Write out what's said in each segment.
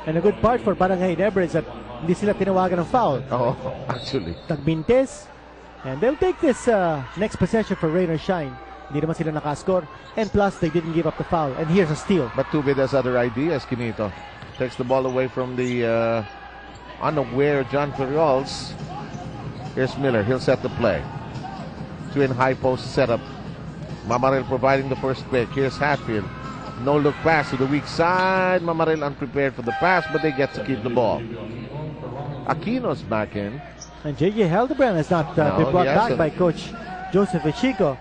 And a good part for Barangay Ginebra is that hindi sila tinawagan ng foul. Oh, actually. Tagbintes. And they'll take this next possession for rain or shine. Hindi naman sila nakascore. And plus, they didn't give up the foul. And here's a steal. But Tubid has other ideas, Quinito. Takes the ball away from the unaware John Ferriols. Here's Miller. He'll set the play. Twin high post setup. Mamaril providing the first pick. Here's Hatfield. No look pass to the weak side. Mamaril unprepared for the pass, but they get to keep the ball. Aquino's back in. And J.J. Hildebrand has not been brought back by Coach Joseph Echico.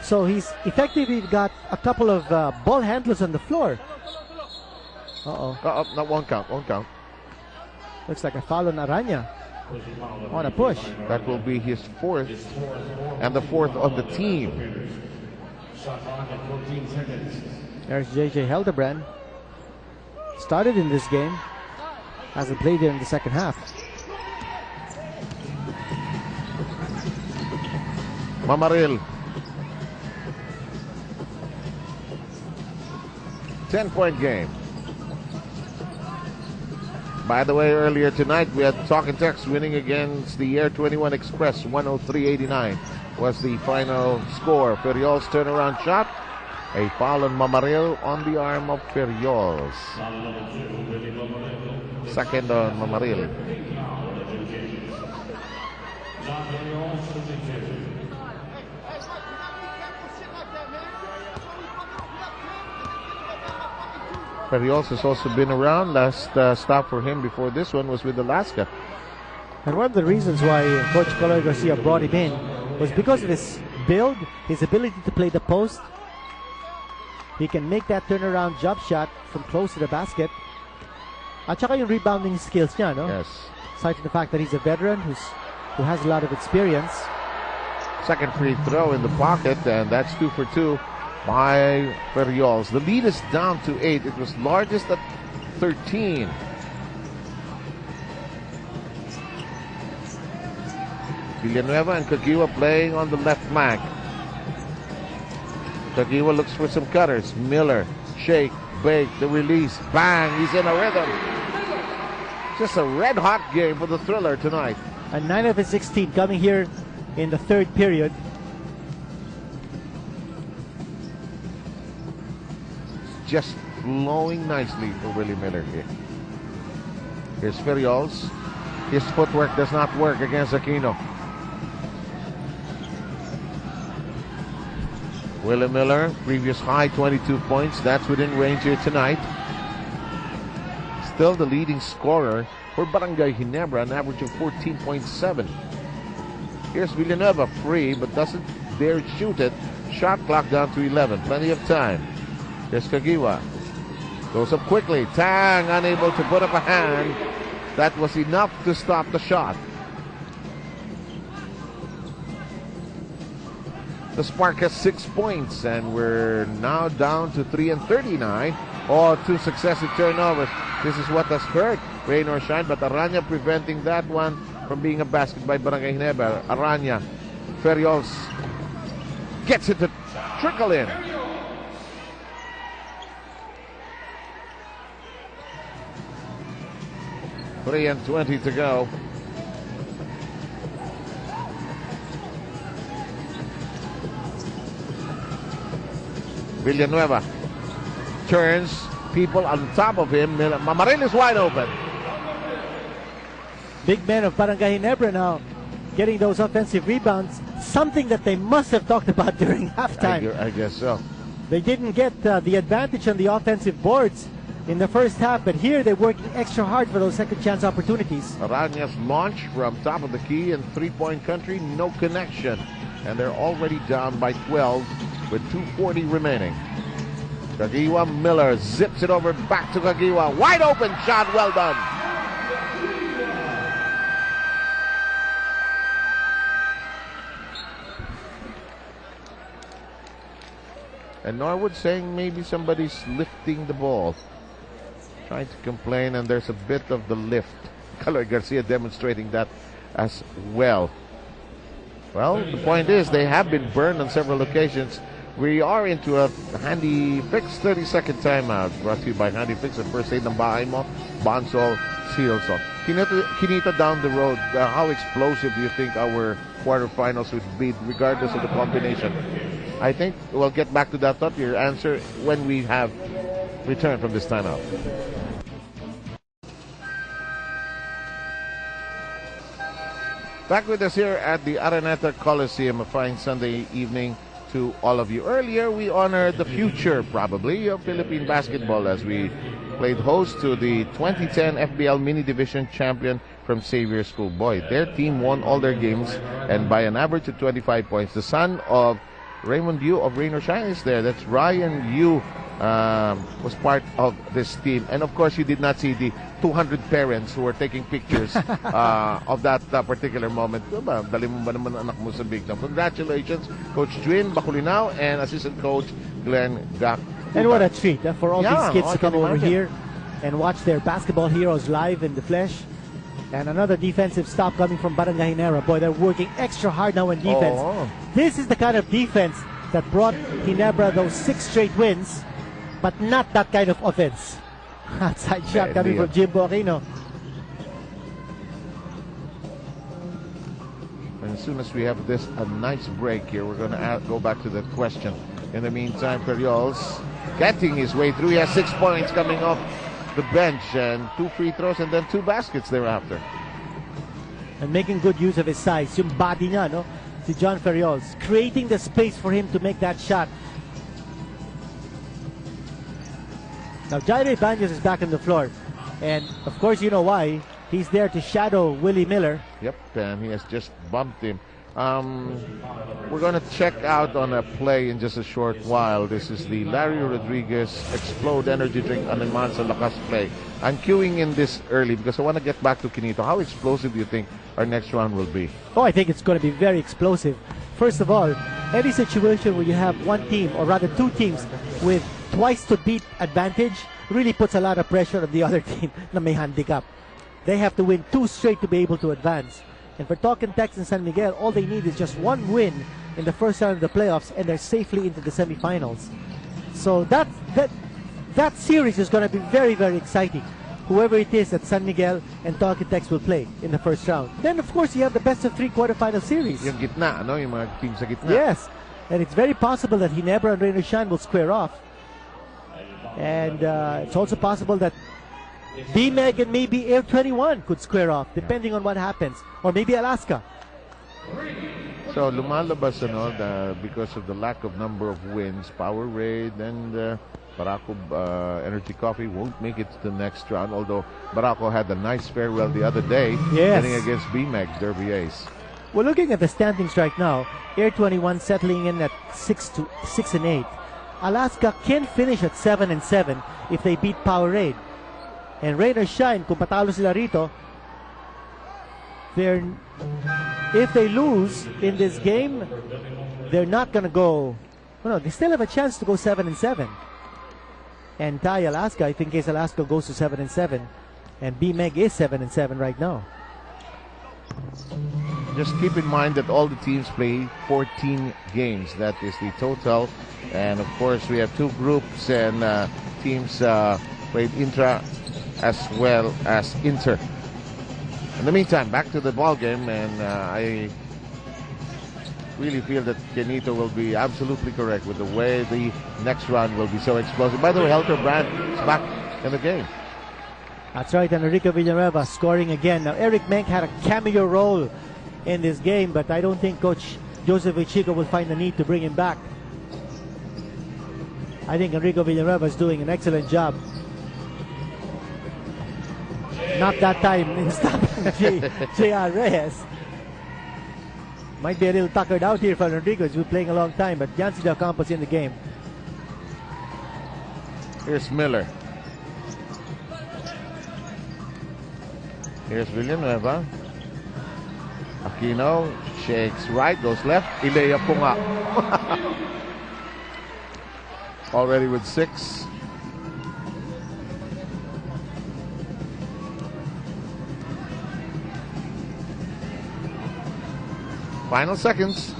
So he's effectively got a couple of ball handlers on the floor. Not one count. Looks like a foul on Aranya. On a push. That will be his fourth, and the fourth on the team. There's J.J. Hildebrand. Started in this game. Hasn't played here in the second half. Mamaril. 10-point game. By the way, earlier tonight we had Talk and Text winning against the Air 21 Express. 103-89 was the final score. Ferriols turnaround shot. A foul on Mamaril on the arm of Ferriols. Second on Mamaril. Ferriols has also been around. Last stop for him before this one was with Alaska. And one of the reasons why Coach Coloy Garcia brought him in was because of his build, his ability to play the post. He can make that turnaround jump shot from close to the basket. At saka yung rebounding skills niya, no? Yes. Aside from the fact that he's a veteran who has a lot of experience. Second free throw in the pocket, and that's 2 for 2 by Ferriols. The lead is down to 8. It was largest at 13. Villanueva and Kagiwa playing on the left flank. Kagiwa looks for some cutters. Miller, shake, bake, the release, bang, he's in a rhythm. Just a red-hot game for the Thriller tonight. And 9 of his 16 coming here in the third period. Just flowing nicely for Willie Miller here. Here's Ferriols. His footwork does not work against Aquino. Willie Miller, previous high 22 points. That's within range here tonight. Still the leading scorer for Barangay Ginebra, an average of 14.7. Here's Villanueva, free, but doesn't dare shoot it. Shot clock down to 11. Plenty of time. Here's Kagiwa. Goes up quickly. Tang unable to put up a hand. That was enough to stop the shot. The Spark has 6 points, and we're now down to 3 and 39. Oh, 2 successive turnovers. This is what has hurt rain or shine, but Aranya preventing that one from being a basket by Barangay Ginebra. Aranya, Ferriols gets it to trickle in. Three and 20 to go. Villanueva turns, people on top of him. Mamaril is wide open. Big men of Barangay Ginebra now getting those offensive rebounds, something that they must have talked about during halftime. I guess so. They didn't get the advantage on the offensive boards in the first half, but here they're working extra hard for those second chance opportunities. Aranya's launch from top of the key in three-point country, no connection. And they're already down by 12 with 2:40 remaining. Kagiwa, Miller zips it over back to Kagiwa. Wide open shot, well done. And Norwood saying maybe somebody's lifting the ball. Trying to complain, and there's a bit of the lift. Caloy Garcia demonstrating that as well. Well, the point is they have been burned on several occasions We are into a Handy Fix 30-second timeout brought to you by Handy Fix. At first aid ng bahay mo, Bonsol, Sealson. Kinita down the road, how explosive do you think our quarterfinals would be regardless of the combination? I think we'll get back to that thought, your answer, when we have returned from this timeout. Back with us here at the Araneta Coliseum, a fine Sunday evening to all of you. Earlier, we honored the future, probably, of Philippine basketball as we played host to the 2010 FBL Mini Division champion from Xavier School. Boy, their team won all their games, and by an average of 25 points. The son of Raymond Yu of Rain or Shine is there. That's Ryan Yu. Was part of this team, and of course you did not see the 200 parents who were taking pictures of that particular moment. Dali mo ba naman anak mo sa big time? Congratulations, Coach Juin Baculinaw and Assistant Coach Glenn Gak. And what a treat for all these kids to come over here and watch their basketball heroes live in the flesh. And another defensive stop coming from Barangay Ginebra. Boy, they're working extra hard now in defense. This is the kind of defense that brought Ginebra those 6 straight wins, but not that kind of offense. Outside shot coming from Jimbo Aquino. And as soon as we have this a nice break here, we're going to go back to the question. In the meantime, Periols getting his way through. He has 6 points coming off the bench and 2 free throws and then 2 baskets thereafter. And making good use of his size. Yung body niya, no? Si John Ferriols, creating the space for him to make that shot. Now, Jairo Ibanez is back on the floor. And, of course, you know why. He's there to shadow Willie Miller. Yep, and he has just bumped him. We're going to check out on a play in just a short while. This is the Larry Rodriguez Explode Energy Drink Animal sa Lakas play. I'm queuing in this early because I want to get back to Quinito. How explosive do you think our next round will be? Oh, I think it's going to be very explosive. First of all, any situation where you have one team, or rather 2 teams, with twice to beat advantage really puts a lot of pressure on the other team na may handicap. They have to win 2 straight to be able to advance. And for Talking Tex and San Miguel, all they need is just 1 win in the first round of the playoffs, and they're safely into the semifinals. So that series is going to be very, very exciting. Whoever it is that San Miguel and Talking Tex will play in the first round. Then, of course, you have the best of 3 quarterfinal series. Yung gitna, no? Yung mga team sa gitna. Yes. And it's very possible that Ginebra and Rain or Shine will square off. And it's also possible that BMEG and maybe Air 21 could square off, depending on what happens. Or maybe Alaska. So, lumalabas, because of the lack of number of wins, Power Raid and Barako Energy Coffee won't make it to the next round. Although Barako had a nice farewell the other day, getting against BMEG, Derby Ace. We're looking at the standings right now. Air 21 settling in at 6 and 8. Alaska can finish at 7 and 7 if they beat Power Raid. And Rain or Shine, kung patalo sila rito, if they lose in this game, they're not going to go. No, they still have a chance to go 7 and 7. And tie Alaska, if in case Alaska goes to 7 and 7, and BMEG is 7 and 7 right now. Just keep in mind that all the teams play 14 games. That is the total. And of course, we have 2 groups, and teams played intra as well as inter. In the meantime, back to the ball game, and I really feel that Kenito will be absolutely correct with the way the next round will be so explosive. By the way, Helter Brand is back in the game. That's right, and Enrico Villanueva scoring again. Now, Eric Menk had a cameo role in this game, but I don't think Coach Joseph Ichigo will find the need to bring him back. I think Enrico Villanueva is doing an excellent job. Not that time in stopping J.R. Reyes. Might be a little tuckered out here for Enrico. He's been playing a long time, but Yancy Del Campo's in the game. Here's Miller. Here's Villanueva. Aquino shakes right, goes left. Ilea po nga. Already with 6. Final seconds.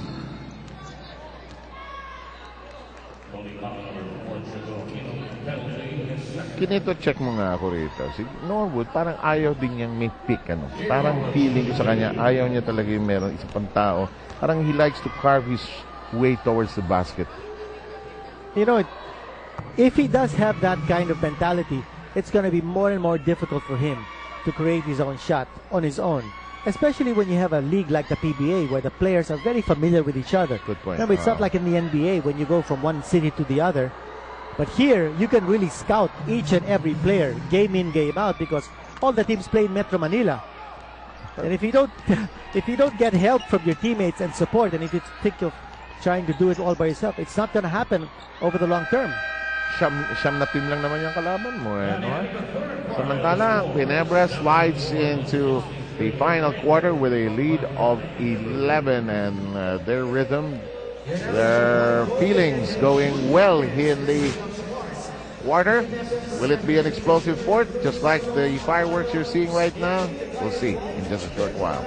Kinito, check mo nga ako rito. Si Norwood, parang ayaw din niyang may pick. Parang feeling ko sa kanya, ayaw niya talaga yung meron isa pang tao. Parang he likes to carve his way towards the basket. You know, if he does have that kind of mentality, it's going to be more and more difficult for him to create his own shot on his own. Especially when you have a league like the PBA where the players are very familiar with each other. Good point. Remember, it's not like in the NBA when you go from one city to the other. But here, you can really scout each and every player, game in, game out, because all the teams play in Metro Manila. And if you don't get help from your teammates and support, and if you think of trying to do it all by yourself, it's not going to happen over the long term. Siyam na team lang naman yung kalaban mo. Samantala, Ginebra slides into the final quarter with a lead of 11, and their rhythm, their feelings going well here in the quarter. Will it be an explosive fourth, just like the fireworks you're seeing right now? We'll see in just a short while.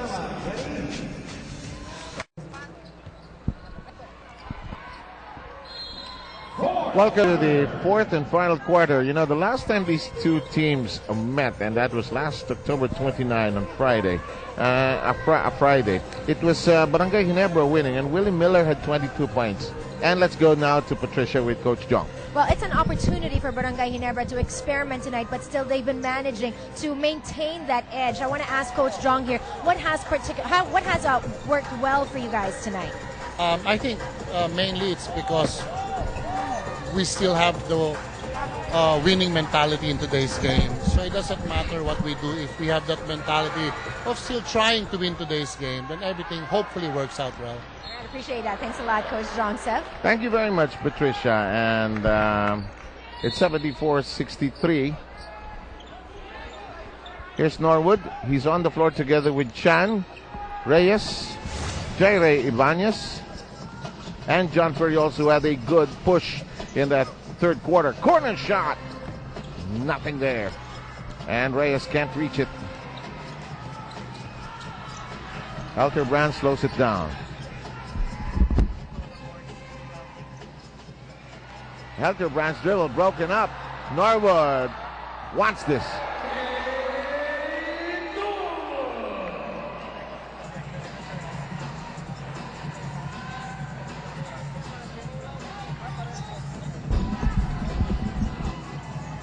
Welcome to the fourth and final quarter. You know, the last time these two teams met, and that was last October 29 on Friday, Friday, it was Barangay Ginebra winning, and Willie Miller had 22 points. And let's go now to Patricia with Coach Jong. Well, it's an opportunity for Barangay Ginebra to experiment tonight, but still they've been managing to maintain that edge. I want to ask Coach Jong here, what has worked well for you guys tonight? I think mainly it's because we still have the winning mentality in today's game. So it doesn't matter what we do. If we have that mentality of still trying to win today's game, then everything hopefully works out well. I appreciate that. Thanks a lot, Coach Jong. Seth? Thank you very much, Patricia. And it's 74-63. Here's Norwood. He's on the floor together with Chan, Reyes, Jaire Ibanez, and John Ferriols, who had a good push in that third quarter. Corner shot. Nothing there. And Reyes can't reach it. Brand slows it down. Brand's dribble broken up. Norwood wants this.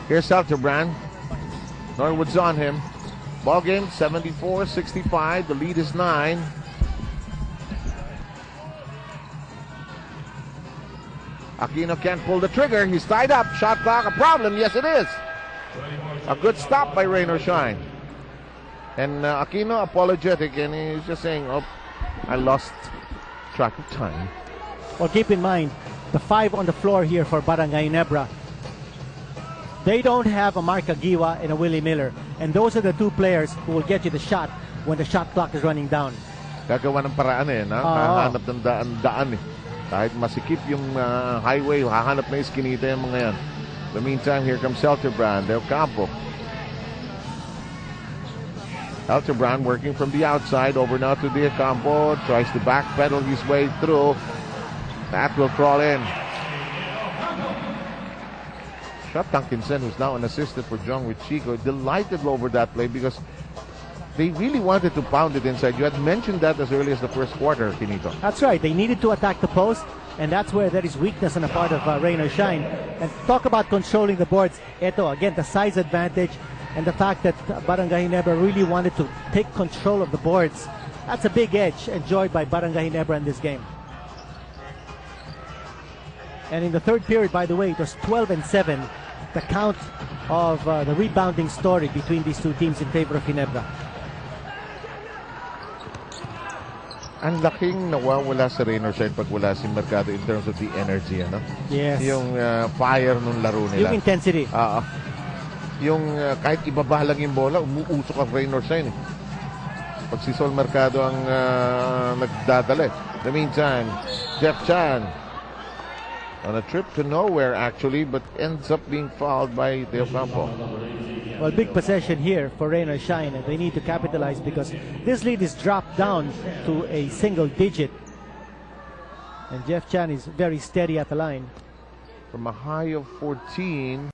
Here's Brand. Norwood's on him. Ball game 74-65. The lead is 9. Aquino can't pull the trigger. He's tied up. Shot clock a problem. Yes, it is. A good stop by Rain or Shine. And Aquino apologetic, and he's just saying, "Oh, I lost track of time." Well, keep in mind, the 5 on the floor here for Barangay Ginebra, they don't have a Mark Agiwa and a Willie Miller. And those are the two players who will get you the shot when the shot clock is running down. Gagawa ng paraan hahanap ng daan Kahit masikip yung highway, hahanap na iskinita yung mga yan. In the meantime, here comes Brand, Del Campo. Brand working from the outside, over now to Del Campo, tries to backpedal his way through. That will crawl in. Shot Duncanson, who's now an assistant for Jong with Chico, delighted over that play because they really wanted to pound it inside. You had mentioned that as early as the first quarter, Finito. That's right. They needed to attack the post, and that's where there is weakness on the part of Rain or Shine. And talk about controlling the boards. Ito, again, the size advantage and the fact that Barangay Ginebra really wanted to take control of the boards. That's a big edge enjoyed by Barangay Ginebra in this game. And in the third period, by the way, it was 12-7, the count of the rebounding story between these two teams in favor of Ginebra. Ang laking nawawala sa Rain or Shine pag wala si Mercado in terms of the energy, ano? Yes. Yung fire nung laro nila. Yung intensity. Yung kahit ibaba lang yung bola, umuusok ang Rain or Shine. Pag si Sol Mercado ang nagdadala. In the meantime, Jeff Chan on a trip to nowhere actually, but ends up being fouled by Del Campo. Well, big possession here for Rain or Shine, and they need to capitalize because this lead is dropped down to a single digit. And Jeff Chan is very steady at the line. From a high of 14.